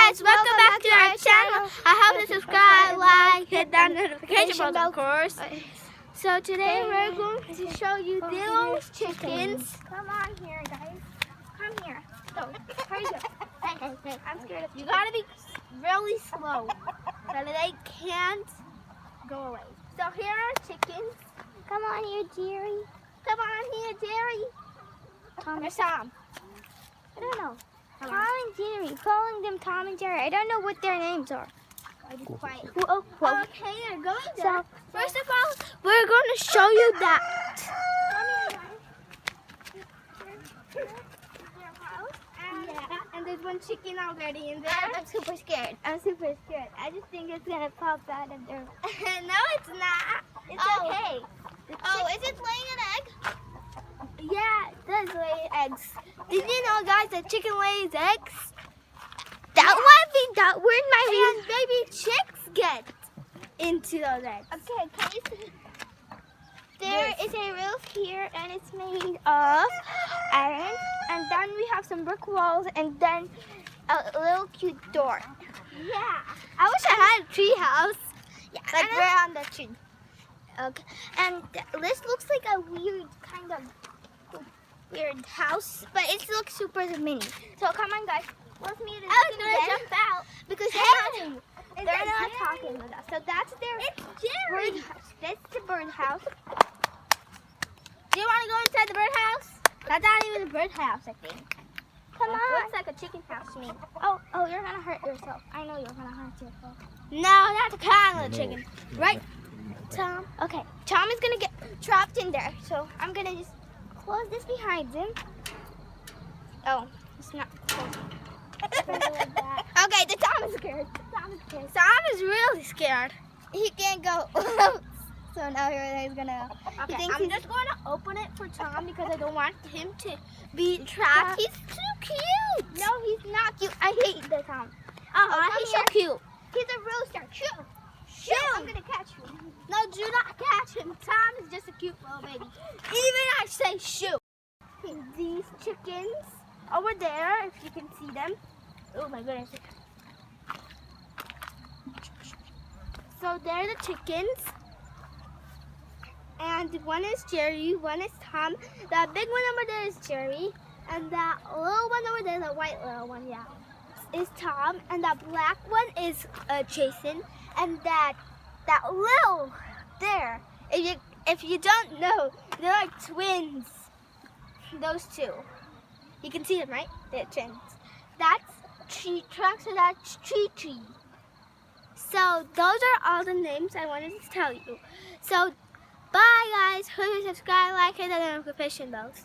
guys, welcome back to our channel. I hope you subscribe, like, hit that notification bell, of course. So today we're going to show you those chickens. Come on here, guys. Come here. Go. Hurry up. Hey, I'm scared of you. You gotta be really slow so they can't go away. So here are chickens. Come on here, Jerry. Come on here, Jerry. Tom. Where's Tom? I don't know. Come Tom on. and Jerry. Calling them Tom and Jerry. I don't know what their names are. Be quiet. Whoa, whoa. Okay, they're going So, there. First of all, we're going to show you that. Yeah, and there's one chicken already in there. I'm super scared. I'm super scared. I just think it's gonna pop out of there. No, it's not. It's Oh. okay. Is it laying an egg? Yeah, it does lay eggs. Did you know, guys, that chicken lays eggs? That might be that where my baby chicks get into those eggs. Okay, can you see? There is a roof here, and it's made of iron. And then we have some brick walls, and then a little cute door. Yeah. I wish I had a tree house. Yeah, Like and we're on the tree. okay. And this looks like a weird kind of weird house, but it looks super mini. So come on, guys. Let's meet in I was gonna the jump out. because Hey! they're not talking with us. So that's their It's Jerry. birdhouse. That's the birdhouse. Do you want to go inside the birdhouse? That's not even a birdhouse, I think. Come It on. looks like a chicken house to me. Oh, you're gonna hurt yourself. I know you're gonna hurt yourself. No, that's a kind of chicken. Right, Tom? Okay, Tom is gonna get trapped in there, so I'm gonna just close this behind him. Oh, it's not closed. Like that. Okay, the Tom is scared. Tom is scared. Tom is really scared. He can't go. So now he's gonna. Okay, thinks I'm he's- just going to open it for Tom because I don't want him to be trapped. He's too cute. No, he's not cute. I hate the Tom. He's so cute. He's a rooster. Shoo! Shoo! I'm gonna catch you. No, do not catch him. Tom is just a cute little baby. Even I say shoot. These chickens over there, if you can see them. Oh my goodness. So they're the chickens. And one is Jerry, one is Tom. That big one over there is Jerry. And that little one over there, the white little one, yeah, is Tom. And that black one is Jason. And that little there, if you don't know, they're like twins. Those two. You can see them, right? They're twins. That's tree trunks, so that's tree. So those are all the names I wanted to tell you. So bye guys. Please subscribe, like, and the notification bells.